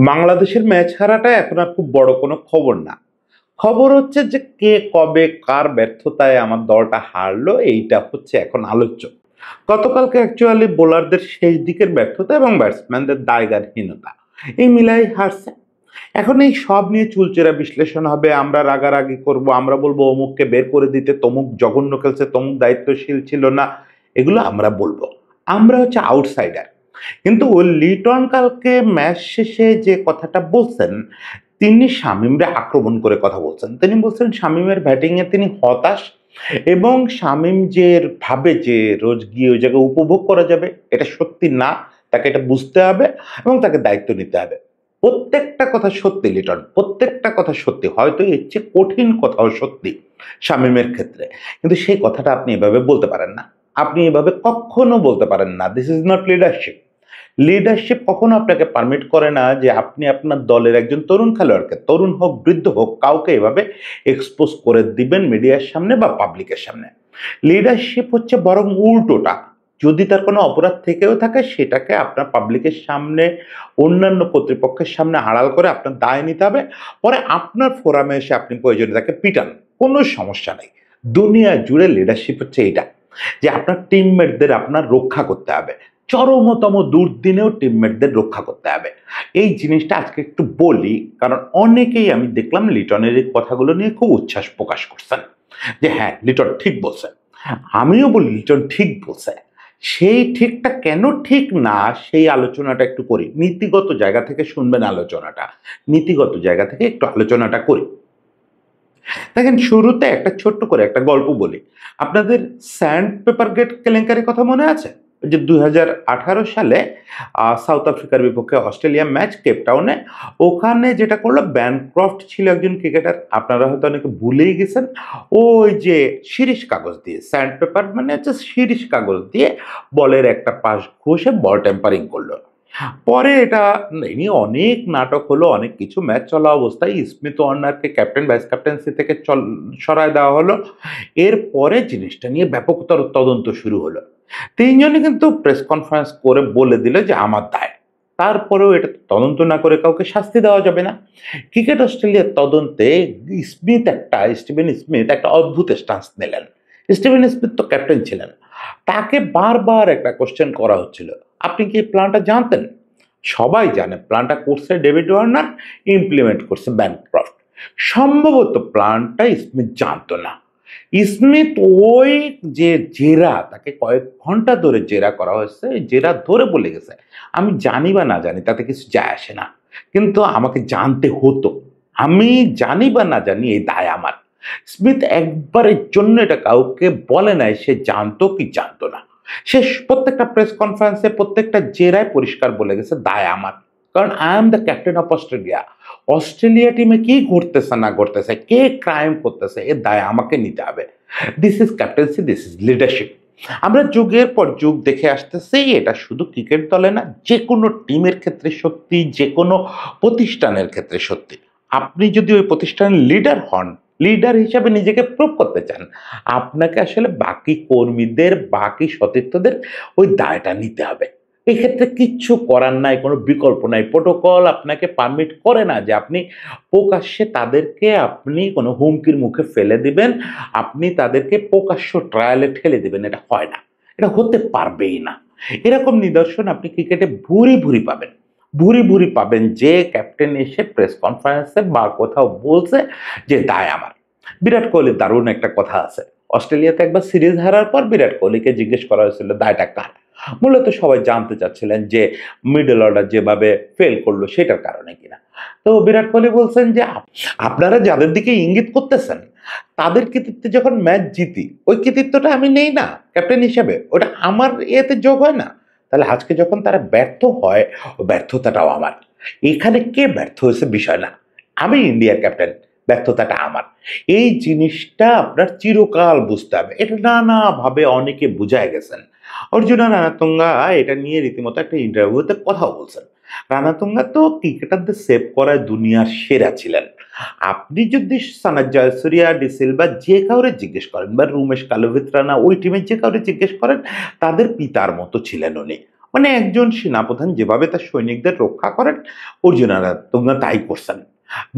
বাংলাদেশের ম্যাচ হারাটা এখন আর খুব বড় কোনো খবর না। খবর হচ্ছে যে কে কবে কার ব্যর্থতায় আমার দলটা হারলো এইটা হচ্ছে এখন আলোচ্য। গতকালকে অ্যাকচুয়ালি বোলারদের শেষ দিকের ব্যর্থতা এবং ব্যাটসম্যানদের দায়গারহীনতা এই মিলাই হারছে। এখন এই সব নিয়ে চুলচেরা বিশ্লেষণ হবে, আমরা রাগারাগি করব, আমরা বলবো অমুককে বের করে দিতে, তমুক জঘন্য খেলছে, তমুক দায়িত্বশীল ছিল না, এগুলো আমরা বলবো। আমরা হচ্ছে আউটসাইডার। কিন্তু ওই লিটন কালকে ম্যাচ শেষে যে কথাটা বলছেন, তিনি শামীমরে আক্রমণ করে কথা বলছেন। তিনি বলছেন শামীমের ব্যাটিংয়ে তিনি হতাশ এবং শামীম যে ভাবে যে রোজ গিয়ে ওই জায়গায় উপভোগ করা যাবে এটা সত্যি না, তাকে এটা বুঝতে হবে এবং তাকে দায়িত্ব নিতে হবে। প্রত্যেকটা কথা সত্যি লিটন, প্রত্যেকটা কথা সত্যি, হয়তো এর চেয়ে কঠিন কথাও সত্যি শামীমের ক্ষেত্রে, কিন্তু সেই কথাটা আপনি এভাবে বলতে পারেন না। আপনি এভাবে কখনো বলতে পারেন না। This is not leadership. Leadership কখনো আপনাকে পারমিট করে না যে আপনি আপনার দলের একজন তরুণ খেলোয়াড়কে, তরুণ হোক বৃদ্ধ হোক, কাউকে এভাবে এক্সপোজ করে দিবেন মিডিয়ার সামনে বা পাবলিকের সামনে। লিডারশিপ হচ্ছে বরং উল্টোটা। যদি তার কোনো অপরাধ থেকেও থাকে সেটাকে আপনার পাবলিকের সামনে, অন্যান্য কর্তৃপক্ষের সামনে আড়াল করে আপনার দায় নিতে হবে। পরে আপনার ফোরামে এসে আপনি প্রয়োজনে তাকে পিটান, কোনো সমস্যা নেই। দুনিয়া জুড়ে লিডারশিপ হচ্ছে এইটা, যে আপনার টিমমেটদের আপনার রক্ষা করতে হবে, চরমতম দুর্দিনেও টিমমেটদের রক্ষা করতে হবে। এই জিনিসটা আজকে একটু বলি, কারণ অনেকেই আমি দেখলাম লিটনের এই কথাগুলো নিয়ে খুব উচ্ছ্বাস প্রকাশ করছেন যে হ্যাঁ লিটন ঠিক বলছে। আমিও বলি লিটন ঠিক বলছে। সেই ঠিকটা কেন ঠিক না সেই আলোচনাটা একটু করি, নীতিগত জায়গা থেকে শুনবেন আলোচনাটা, নীতিগত জায়গা থেকে একটু আলোচনাটা করি। দেখেন, শুরুতে একটা ছোট্ট করে একটা গল্প বলি। আপনাদের স্যান্ড পেপার গেট কেলেঙ্কারির কথা মনে আছে? ওই যে 2018 সালে সাউথ আফ্রিকার বিপক্ষে অস্ট্রেলিয়া ম্যাচ কেপটাউনে, ওখানে যেটা করলো, ব্যানক্রফট ছিল একজন ক্রিকেটার, আপনারা হয়তো অনেকে ভুলেই গেছেন। ওই যে শিরীষ কাগজ দিয়ে, স্যান্ড পেপার মানে হচ্ছে শিরীষ কাগজ দিয়ে বলের একটা পাশ ঘষে বল টেম্পারিং করলো। পরে এটা নিয়ে অনেক নাটক হলো, অনেক কিছু, ম্যাচ চলা অবস্থায় স্মিথ ওয়ার্নারকে ক্যাপ্টেন ভাইস ক্যাপ্টেন্সি থেকে সরায় দেওয়া হলো। এরপরে জিনিসটা নিয়ে ব্যাপকতর তদন্ত শুরু হলো। তিনজনই কিন্তু প্রেস কনফারেন্স করে বলে দিল যে আমার দায়। তারপরেও এটা তদন্ত না করে কাউকে শাস্তি দেওয়া যাবে না। ক্রিকেট অস্ট্রেলিয়ার তদন্তে স্টিভেন স্মিথ একটা অদ্ভুত স্টান্স নিলেন। স্টিভেন স্মিথ তো ক্যাপ্টেন ছিলেন, তাকে বারবার একটা কোশ্চেন করা হচ্ছিল, আপনি কি প্ল্যানটা জানতেন? সবাই জানে প্ল্যানটা করছে ডেভিড ওয়ার্নার, ইমপ্লিমেন্ট করছে ব্যানক্রফট। সম্ভবত প্ল্যানটা স্মিথ জানতো না। স্মিথ ওই যে জেরা, তাকে কয়েক ঘন্টা ধরে জেরা করা হয়েছে, জেরা ধরে বলে গেছে আমি জানি বা না জানি তাতে কিছু যায় আসে না, কিন্তু আমাকে জানতে হতো। আমি জানি বা না জানি এই দায় আমার। স্মিথ একবারের জন্য এটা কাউকে বলে নাই সে জানতো কি জানতো না। সে প্রত্যেকটা প্রেস কনফারেন্সে, প্রত্যেকটা জেরায় পরিষ্কার বলে গেছে দায় আমার, কারণ I am the captain of Australia. Australia টিমে কি ঘটতেছে না ঘটতেছে, কে ক্রাইম করতেছে, এর দায় আমাকে নিতে হবে। This is captaincy, this is leadership. আমরা যুগের পর যুগ দেখে আসতেছি, এটা শুধু ক্রিকেট দলে না, যে কোনো টিমের ক্ষেত্রে সত্যি, যে কোনো প্রতিষ্ঠানের ক্ষেত্রে সত্যি। আপনি যদি ওই প্রতিষ্ঠানের লিডার হন, লিডার হিসাবে নিজেকে প্রুভ করতে চান, আপনাকে আসলে বাকি কর্মীদের, বাকি সতীর্থদের ওই দায়টা নিতে হবে। এক্ষেত্রে কিচ্ছু করার নাই, কোনো বিকল্প নাই। প্রোটোকল আপনাকে পারমিট করে না যে আপনি প্রকাশ্যে তাদেরকে আপনি কোনো হুমকির মুখে ফেলে দিবেন, আপনি তাদেরকে প্রকাশ্য ট্রায়ালে ঠেলে দিবেন। এটা হয় না, এটা হতে পারবেই না। এরকম নিদর্শন আপনি ক্রিকেটে ভুরি ভুরি পাবেন, ভুরি ভুরি পাবেন, যে ক্যাপ্টেন এসে প্রেস কনফারেন্সে বা কোথাও বলছে যে দায় আমার। বিরাট কোহলির দারুণ একটা কথা আছে, অস্ট্রেলিয়াতে একবার সিরিজ হারার পর বিরাট কোহলিকে জিজ্ঞেস করা হয়েছিল দায়টা কার। মূলত সবাই জানতে চাচ্ছিলেন যে মিডল অর্ডার যেভাবে ফেল করলো সেটার কারণে কিনা। তো বিরাট কোহলি বলছেন যে আপনারা যাদের দিকে ইঙ্গিত করতেছেন তাদের কৃতিত্বে যখন ম্যাচ জিতি, ওই কৃতিত্বটা আমি নেই না ক্যাপ্টেন হিসেবে, ওটা আমার এতে যোগ হয় না। তাহলে আজকে যখন তারা ব্যর্থ হয়, ও ব্যর্থতাটাও আমার। এখানে কে ব্যর্থ হয়েছে বিষয় না, আমি ইন্ডিয়ার ক্যাপ্টেন, ব্যর্থতাটা আমার। এই জিনিসটা আপনার চিরকাল বুঝতে হবে। এটা নানাভাবে অনেকে বুঝায় গেছেন। অর্জুনা রানাতুঙ্গা এটা নিয়ে রীতিমতো একটা ইন্টারভিউতে কথাও বলছেন। রানাতুঙ্গা তো ক্রিকেটারদের সেভ করায় দুনিয়ার সেরা ছিলেন। আপনি যদি সানাত জয়সূরিয়া, ডিসিলভা যে কাউরে জিজ্ঞেস করেন, বা রুমেশ কালভিত রানা, ওই টিমের যে কাউরে জিজ্ঞেস করেন, তাদের পিতার মতো ছিলেন উনি। মানে একজন সেনাপ্রধান যেভাবে তার সৈনিকদের রক্ষা করেন, অর্জুন আরাতুঙ্গা তাই করছেন।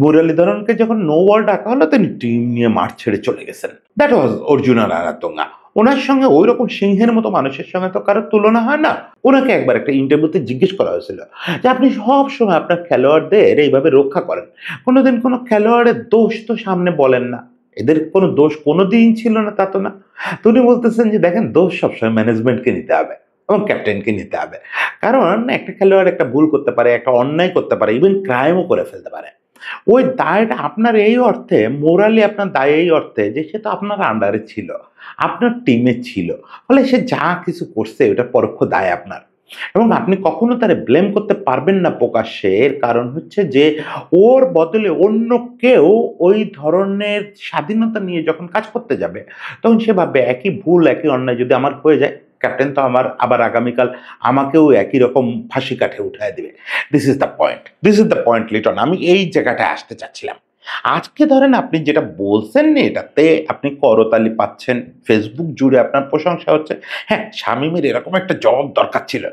মুরলীধরনকে যখন নো বল ডাকা হলো, তিনি টিম নিয়ে মাঠ ছেড়ে চলে গেছেন। That was Arjun আরাতুঙ্গা। ওনার সঙ্গে ওই রকম সিংহের মতো মানুষের সঙ্গে তো কারোর তুলনা হয় না। ওনাকে একবার একটা ইন্টারভিউতে জিজ্ঞেস করা হয়েছিল যে আপনি সব সময় আপনার খেলোয়াড়দের এইভাবে রক্ষা করেন, কোনোদিন কোনো খেলোয়াড়ের দোষ তো সামনে বলেন না, এদের কোনো দোষ কোনোদিন ছিল না তা তো না। তো উনি বলতেছেন যে দেখেন, দোষ সবসময় ম্যানেজমেন্টকে নিতে হবে এবং ক্যাপ্টেনকে নিতে হবে। কারণ একটা খেলোয়াড় একটা ভুল করতে পারে, একটা অন্যায় করতে পারে, ইভেন ক্রাইমও করে ফেলতে পারে। ওই দায়টা আপনার এই অর্থে, মোরালি আপনার দায় এই অর্থে যে সে তো আপনার আন্ডারে ছিল, আপনার টিমে ছিল, ফলে সে যা কিছু করছে ওটা পরোক্ষ দায় আপনার। এবং আপনি কখনো তারে ব্লেম করতে পারবেন না প্রকাশ্যে। এর কারণ হচ্ছে যে ওর বদলে অন্য কেউ ওই ধরনের স্বাধীনতা নিয়ে যখন কাজ করতে যাবে, তখন সে ভাববে একই ভুল একই অন্যায় যদি আমার হয়ে যায়, ক্যাপ্টেন তো আমার আবার আগামীকাল আমাকেও একই রকম ফাঁসি কাঠে উঠায় দিবে। This is the point, this is the point Liton. আমি এই জায়গাটায় আসতে চাচ্ছিলাম। আজকে ধরেন আপনি যেটা বলছেন না, এটাতে আপনি করতালি পাচ্ছেন, ফেসবুক জুড়ে আপনার প্রশংসা হচ্ছে। হ্যাঁ, শামীমের এরকম একটা জবাব দরকার ছিল।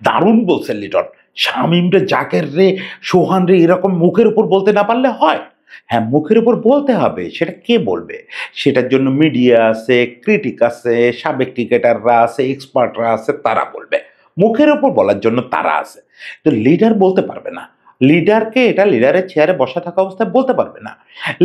দারুণ বলছেন লিটন। শামীম রে, জাকের রে, সোহান রে এরকম মুখের উপর বলতে না পারলে হয়? হ্যাঁ, মুখের উপর বলতে হবে। সেটা কে বলবে? সেটার জন্য মিডিয়া আছে, ক্রিটিক আছে, সাবেক ক্রিকেটাররা আছে, এক্সপার্টরা আছে, তারা বলবে। মুখের উপর বলার জন্য তারা আছে। তো লিডার বলতে পারবে না। লিডারকে এটা লিডারের চেয়ারে বসা থাকা অবস্থায় বলতে পারবে না।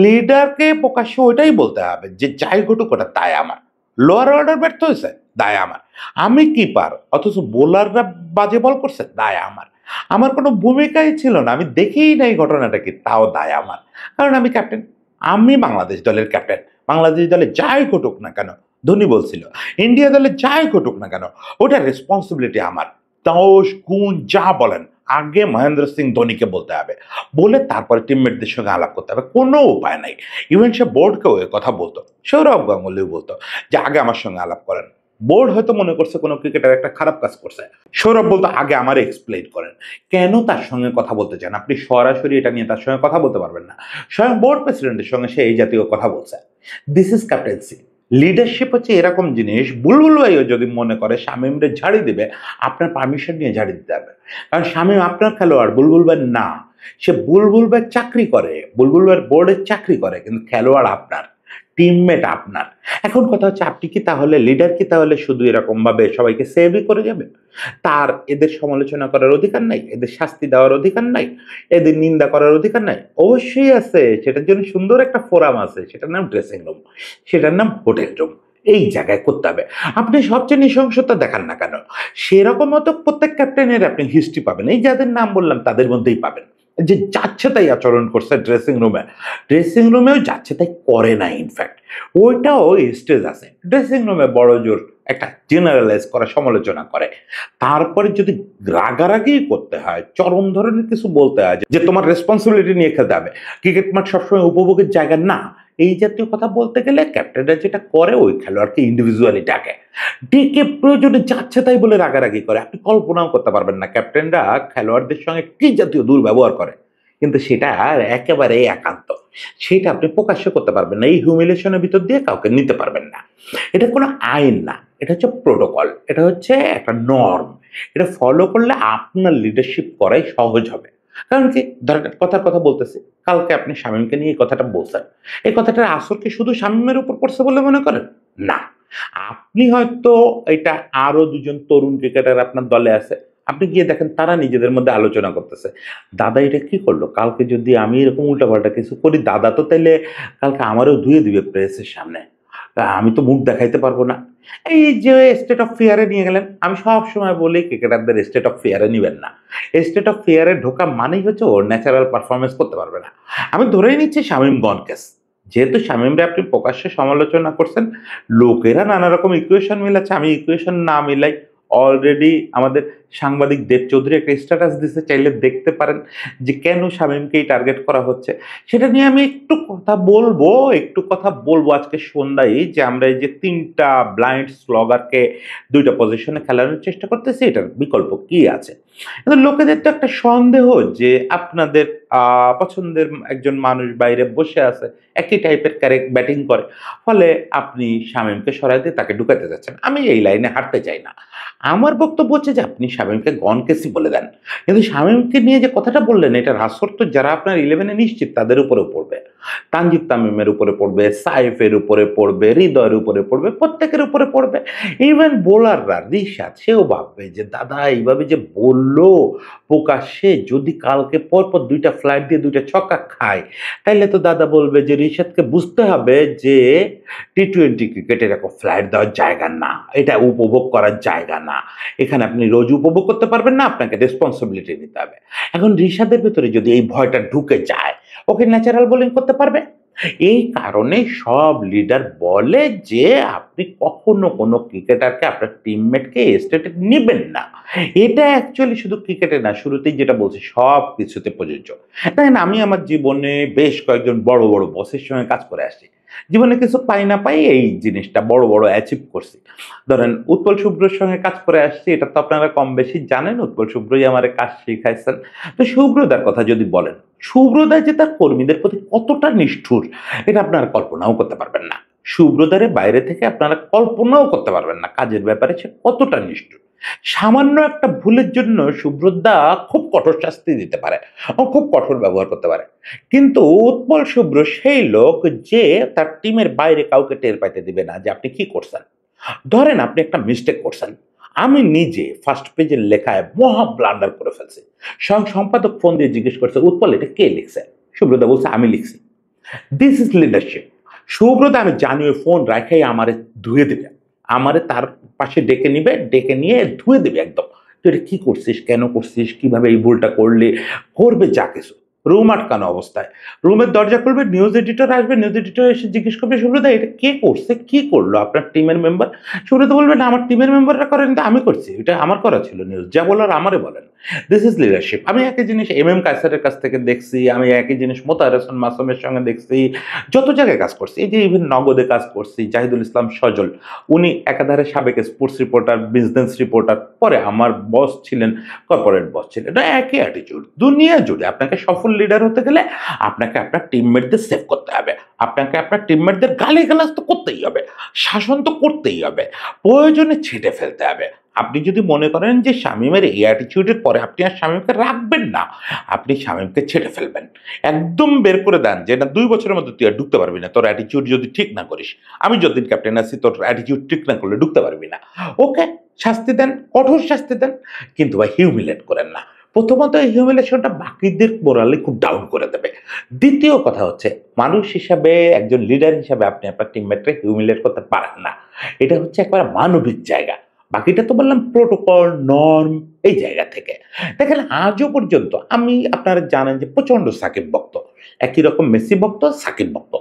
লিডারকে প্রকাশ্যে ওইটাই বলতে হবে যে যাই ঘটুক ওটা দায় আমার। লোয়ার অর্ডার ব্যর্থ হয়েছে, দায় আমার। আমি কিপার, অথচ বোলাররা বাজে বল করছে, দায় আমার। আমার কোনো ভূমিকাই ছিল না, আমি দেখেই নাই ঘটনাটা কি, তাও দায় আমার। কারণ আমি ক্যাপ্টেন, আমি বাংলাদেশ দলের ক্যাপ্টেন। বাংলাদেশ দলে যাই ঘটুক না কেন, ধোনি বলছিল, ইন্ডিয়া দলে যাই ঘটুক না কেন, ওটা রেসপন্সিবিলিটি আমার। দোষ গুণ যা বলেন আগে মহেন্দ্র সিং ধোনিকে বলতে হবে, বলে তারপরে টিমমেটদের সঙ্গে আলাপ করতে হবে। কোনো উপায় নাই। ইভেন সে বোর্ডকেও এ কথা বলতো, সৌরভ গাঙ্গুলিও বলতো যে আগে আমার সঙ্গে আলাপ করেন। বোর্ড হয়তো মনে করছে কোনো ক্রিকেটার একটা খারাপ কাজ করছে, সৌরভ বলতো আগে আমার এক্সপ্লেইন করেন কেন তার সঙ্গে কথা বলতে চান। আপনি সরাসরি এটা নিয়ে তার সঙ্গে কথা বলতে পারবেন না। স্বয়ং বোর্ড প্রেসিডেন্টের সঙ্গে সে এই জাতীয় কথা বলছে। This is captaincy. লিডারশিপ হচ্ছে এরকম জিনিস। বুলবুল ভাইও যদি মনে করে শামীমরে ঝাড়ি দিবে, আপনার পারমিশন নিয়ে ঝাড়ি দিতে হবে। কারণ শামীম আপনার খেলোয়াড়, বুলবুল ভাই না। সে বুলবুল ভাই চাকরি করে, বুলবুল ভাইয়ের বোর্ডের চাকরি করে, কিন্তু খেলোয়াড় আপনার, টিমমেট আপনার। এখন কথা হচ্ছে আপনি কি তাহলে লিডার কি তাহলে শুধু এরকম ভাবে সবাইকে সেভই করে যাবে? তার এদের সমালোচনা করার অধিকার নাই, এদের শাস্তি দেওয়ার অধিকার নাই, এদের নিন্দা করার অধিকার নাই? অবশ্যই আছে। সেটার জন্য সুন্দর একটা ফোরাম আছে, সেটার নাম ড্রেসিং রুম, সেটার নাম হোটেল রুম। এই জায়গায় করতে হবে। আপনি সবচেয়ে নৃশংসতা দেখান না কেন, সেরকম মতো প্রত্যেক ক্যাপ্টেনের আপনি হিস্ট্রি পাবেন। এই যাদের নাম বললাম তাদের মধ্যেই পাবেন যে যাচ্ছে তাই আচরণ করছে ড্রেসিং রুমে। ড্রেসিং রুমেও যাচ্ছে তাই করে না। ইনফ্যাক্ট ওইটাও স্টেজ আছে। ড্রেসিং রুমে বড় জোর একটা জেনারেলাইজ করা, সমালোচনা করে, তারপরে যদি রাগারাগি করতে হয়, চরম ধরনের কিছু বলতে হয় যে তোমার রেসপন্সিবিলিটি নিয়ে খেলতে হবে, ক্রিকেট মাঠ সবসময় উপভোগের জায়গা না, এই জাতীয় কথা বলতে গেলে ক্যাপ্টেনরা যেটা করে ওই খেলোয়াড়কে ইন্ডিভিজুয়ালি ডাকে, ডেকে প্রয়োজনে যাচ্ছে তাই বলে রাগারাগি করে। আপনি কল্পনাও করতে পারবেন না খেলোয়াড়দের খেলোয়াড়দের সঙ্গে কি জাতীয় দুর্ব্যবহার করে। কিন্তু সেটা একেবারে একান্ত, সেটা আপনি প্রকাশ্য করতে পারবেন না। এই হিউমিলেশনের ভিতর দিয়ে কাউকে নিতে পারবেন না। এটা কোনো আইন না, এটা হচ্ছে প্রোটোকল, এটা হচ্ছে একটা নর্ম। এটা ফলো করলে আপনার লিডারশিপ করাই সহজ হবে। কারণ কি, ধরেন কথার কথা বলতেছি, কালকে আপনি শামীমকে নিয়ে এই কথাটা বলছেন, এই কথাটার আসর কি শুধু শামীমের উপর পড়ছে বলে মনে করেন? না। আপনি হয়তো এটা আরো দুজন তরুণ ক্রিকেটার আপনার দলে আছে, আপনি গিয়ে দেখেন তারা নিজেদের মধ্যে আলোচনা করতেছে, দাদা এটা কি করলো, কালকে যদি আমি এরকম উল্টাপাল্টা কিছু করি দাদা তো তাইলে কালকে আমারও ধুয়ে দিবে প্রেসের সামনে, আমি তো মুখ দেখাইতে পারবো না। এই যে স্টেট অফ ফেয়ারে নিয়ে গেলেন, আমি সব সময় বলি ক্রিকেটারদের স্টেট অফ ফেয়ারে নিবেন না। স্টেট অফ ফেয়ারে ঢোকা মানেই হচ্ছে ওর ন্যাচারাল পারফরমেন্স করতে পারবে না। আমি ধরেই নিচ্ছি শামীম গন কেস, যেহেতু শামীমরে আপনি প্রকাশ্যে সমালোচনা করছেন, লোকেরা নানা রকম ইকুয়েশন মিলাচ্ছে, আমি ইকুয়েশন না মিলাই অলরেডি আমাদের সাংবাদিক দেব চৌধুরী একটা স্ট্যাটাস দিতে, চাইলে দেখতে পারেন যে কেন শামীমকেই টার্গেট করা হচ্ছে। সেটা নিয়ে আমি একটু কথা বলবো আজকে সন্ধ্যায়, যে আমরা এই যে 3টা ব্লাইন্ড স্লগারকে 2টা পজিশনে খেলানোর চেষ্টা করতেছি, এটার বিকল্প কি আছে। কিন্তু লোকেদের তো একটা সন্দেহ যে আপনাদের পছন্দের একজন মানুষ বাইরে বসে আছে, একই টাইপের ব্যাটিং করে, ফলে আপনি শামীমকে সরাই দিয়ে তাকে ঢুকাতে যাচ্ছেন। আমি এই লাইনে হাঁটতে চাই না। আমার বক্তব্য হচ্ছে যে আপনি শামীমকে গন কেসি বলে দেন, কিন্তু শামীমকে নিয়ে যে কথাটা বললেন এটার আসর তো যারা আপনার 11-এ নিশ্চিত তাদের উপরেও পড়বে, তানজিদ তামিমের উপরে পড়বে, সাইফের উপরে পড়বে, হৃদয়ের উপরে পড়বে, প্রত্যেকের উপরে পড়বে। ইভেন বোলাররা, রিশাদ সেও ভাববে যে দাদা এইভাবে যে বললো প্রকাশ্যে, যদি কালকে পরপর 2টা ফ্লাইট দিয়ে 2টা ছক্কা খায়, তাইলে তো দাদা বলবে যে রিশাদকে বুঝতে হবে যে টি-20 ক্রিকেট এরকম ফ্লাইট দেওয়ার জায়গা না, এটা উপভোগ করার জায়গা না। এখানে আপনি রোজ উপভোগ করতে পারবেন না, আপনাকে রেসপন্সিবিলিটি নিতে হবে। এখন রিশাদের ভেতরে যদি এই ভয়টা ঢুকে যায়, ওকে ন্যাচারাল বোলিং করতে পারবে? এই কারণে সব লিডার বলে যে আপনি কখনো কোনো ক্রিকেটারকে, আপনার টিমমেটকে স্টেটে নিবেন না। এটা অ্যাকচুয়ালি শুধু ক্রিকেটে না, শুরুতেই যেটা বলছি সব কিছুতে প্রযোজ্য। দেখেন, আমি আমার জীবনে বেশ কয়েকজন বড় বড় বসের সঙ্গে কাজ করে আসছি। জীবনে কিছু পাই না পাই এই জিনিসটা বড় বড় অ্যাচিভ করছি। ধরেন উৎপল শুভ্রর সঙ্গে কাজ করে আসছি, এটা তো আপনারা কম বেশি জানেন। উৎপল শুভ্রই আমার কাজ শিখাইছেন। তো শুভ্রদার কথা যদি বলেন, শুভ্রদা যে তার কর্মীদের প্রতি কতটা নিষ্ঠুর, এটা আপনারা কল্পনাও করতে পারবেন না। শুভ্রদারে বাইরে থেকে আপনারা কল্পনাও করতে পারবেন না কাজের ব্যাপারে সে কতটা নিষ্ঠুর। সামান্য একটা ভুলের জন্য শুভ্রদা খুব কঠোর শাস্তি দিতে পারে, ও খুব কঠোর ব্যবহার করতে পারে। কিন্তু উৎপল শুভ্র সেই লোক যে তার টিমের বাইরে কাউকে টের পাইতে দিবে না যে আপনি কি করছেন। ধরেন আপনি একটা মিস্টেক করছেন, আমি নিজে ফার্স্ট পেজের লেখায় মহা ব্লান্ডার করে ফেলছি, স্বয়ং সম্পাদক ফোন দিয়ে জিজ্ঞেস করছে উৎপল এটা কে লিখছে, সুব্রতা বলছে আমি লিখছি। This is leadership. সুব্রতা আমি জানি ওই ফোন রাখাই আমারে ধুয়ে দেবে, আমারে তার পাশে ডেকে নিবে, ডেকে নিয়ে ধুয়ে দেবে একদম। তুই এটা কি করছিস, কেন করছিস, কিভাবে এই ভুলটা করলি, করবে যা কিছু। রুম আটকানো অবস্থায় রুমের দরজা খুলবে, নিউজ এডিটর আসবে, নিউজ এডিটর এসে জিজ্ঞেস করবে সুব্রতা এটা কে করছে, কি করলো আপনার টিমের মেম্বার। সুব্রতা বলবে না আমার টিমের মেম্বাররা করেন, কিন্তু আমি করছি, এটা আমার করা ছিল, নিউজ যা বলার আমারে বলেন। This is leadership. আমি একই জিনিস MM কায়সারের কাছ থেকে দেখছি, আমি একই জিনিস মোতাহার হোসেন মাসুমের সঙ্গে দেখছি, যত জায়গায় কাজ করছি। এই যে ইভেন নগদে কাজ করছি, জাহিদুল ইসলাম সজল, উনি একাধারে সাবেক স্পোর্টস রিপোর্টার, বিজনেস রিপোর্টার, পরে আমার বস ছিলেন, কর্পোরেট বস ছিলেন। এটা একই অ্যাটিটিউড। দুনিয়া জুড়ে আপনাকে সফল লিডার হতে গেলে আপনাকে আপনার টিমমেটদের সেভ করতে হবে, আপনাকে আপনার টিমমেটদের গালিগালাজ তো করতেই হবে, শাসন তো করতেই হবে, প্রয়োজনে ছেটে ফেলতে হবে। আপনি যদি মনে করেন যে শামীমের এই অ্যাটিটিউডের পরে আপনি আর শামীমকে রাখবেন না, আপনি শামীমকে ছেটে ফেলবেন, একদম বের করে দেন যে না 2 বছরের মধ্যে তুই আর ঢুকতে পারবি না, তোর অ্যাটিটিউড যদি ঠিক না করিস, আমি যতদিন ক্যাপ্টেন আছি তোর অ্যাটিটিউড ঠিক না করলে ঢুকতে পারবি না। ওকে, শাস্তি দেন, কঠোর শাস্তি দেন, কিন্তু ভাই হিউমিলেট করেন না। প্রথমত এই হিউমিলেশনটা বাকিদের মোরালে খুব ডাউন করে দেবে। দ্বিতীয় কথা হচ্ছে, মানুষ হিসাবে, একজন লিডার হিসাবে আপনি আপনার টিমমেটকে হিউমিলেট করতে পারেন না। এটা হচ্ছে একবারে মানবিক জায়গা। বাকিটা তো বললাম প্রোটোকল, নর্ম, এই জায়গা থেকে। দেখেন আজও পর্যন্ত আমি, আপনারা জানেন যে প্রচন্ড সাকিব ভক্ত, একই রকম মেসি ভক্ত, সাকিব ভক্ত।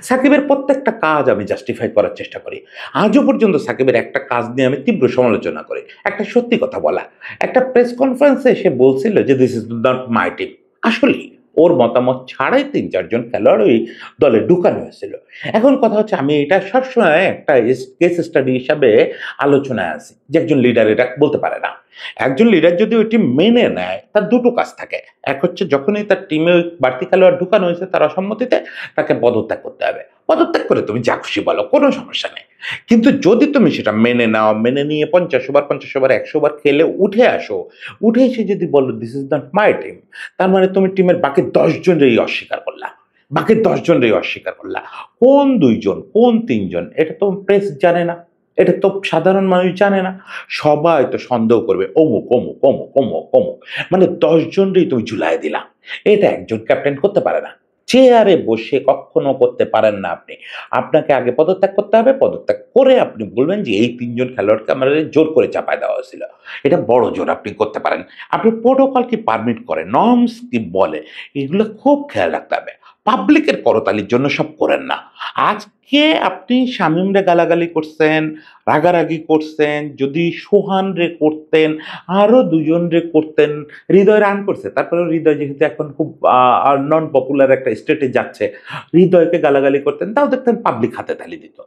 সাকিবের প্রত্যেকটা কাজ আমি জাস্টিফাই করার চেষ্টা করি। আজও পর্যন্ত সাকিবের একটা কাজ নিয়ে আমি তীব্র সমালোচনা করি। একটা সত্যি কথা বলা, একটা প্রেস কনফারেন্সে সে বলছিল যে this is not my team. আসলেই ওর মতামত ছাড়াই 3-4 জন খেলোয়াড় ওই দলে ঢুকানো হয়েছিল। এখন কথা হচ্ছে, আমি এটা সবসময় একটা কেস স্টাডি হিসাবে আলোচনায় আছি যে একজন লিডার এটা বলতে পারে না। একজন লিডার যদি ওই টিম মেনে নেয়, তার দুটো কাজ থাকে। এক হচ্ছে যখনই তার টিমে ওই বাড়তি খেলোয়াড় ঢুকানো হয়েছে তার অসম্মতিতে, তাকে পদত্যাগ করতে হবে। পদত্যাগ করে তুমি যা খুশি বলো, কোনো সমস্যা নেই। কিন্তু যদি তুমি সেটা মেনে নাও, মেনে নিয়ে 50 ওভার 50 ওভার 100 ওভার খেলে উঠে আসো, উঠে এসে যদি বলো this is not my team, তার মানে তুমি টিমের বাকি 10 জনেরই অস্বীকার করলা, বাকি 10 জনেরই অস্বীকার করলা। কোন 2 জন, কোন 3 জন, এটা তো প্রেস জানে না, এটা তো সাধারণ মানুষ জানে না। সবাই তো সন্দেহ করবে অমুক অমুক অমুক অমুক অমুক, মানে 10 জনই তুমি ঝুলাই দিলা। এটা একজন ক্যাপ্টেন করতে পারে না, চেয়ারে বসে কখনো করতে পারেন না আপনি। আপনাকে আগে পদত্যাগ করতে হবে, পদত্যাগ করে আপনি বলবেন যে এই 3 জন খেলোয়াড়কে আমাদের জোর করে চাপায় দেওয়া হয়েছিল। এটা বড় জোর আপনি করতে পারেন। আপনি প্রোটোকল কি পারমিট করে, নর্মস কি বলে, এগুলো খুব খেয়াল রাখতে হবে। পাবলিকের করতালির জন্য সব করেন না। আজকে আপনি শামীমরে গালাগালি করছেন, রাগারাগি করছেন, যদি সোহান রে করতেন, আরো 2 জন রে করতেন, হৃদয় রান করছে, তারপরে হৃদয় যেহেতু এখন খুব নন পপুলার একটা স্টেটে যাচ্ছে, হৃদয়কে গালাগালি করতেন, তাও দেখতেন পাবলিক হাতে তালি দিত।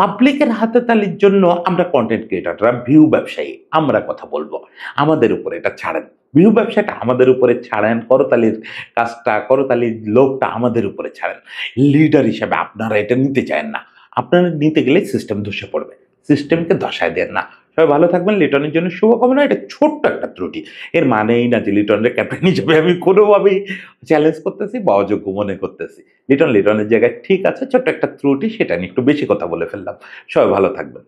পাবলিকের হাতে তালির জন্য আমরা কন্টেন্ট ক্রিয়েটাররা, ভিউ ব্যবসায়ী, আমরা কথা বলবো, আমাদের উপরে এটা ছাড়েন। বিহু ব্যবসাটা আমাদের উপরে ছাড়েন, করতালির কাজটা, করতালির লোকটা আমাদের উপরে ছাড়েন। লিডার হিসেবে আপনারা এটা নিতে চান না। আপনারা নিতে গেলে সিস্টেম ধসে পড়বে। সিস্টেমকে ধসায় দেন না। সবাই ভালো থাকবেন। লিটনের জন্য শুভকামনা। এটা ছোট্ট একটা ত্রুটি। এর মানে এই না যে লিটনের ক্যাপ্টেন হিসেবে আমি কোনোভাবেই চ্যালেঞ্জ করতেছি বা অযোগ্য মনে করতেছি। লিটনের জায়গায় ঠিক আছে। ছোট্ট একটা ত্রুটি, সেটা নিয়ে একটু বেশি কথা বলে ফেললাম। সবাই ভালো থাকবেন।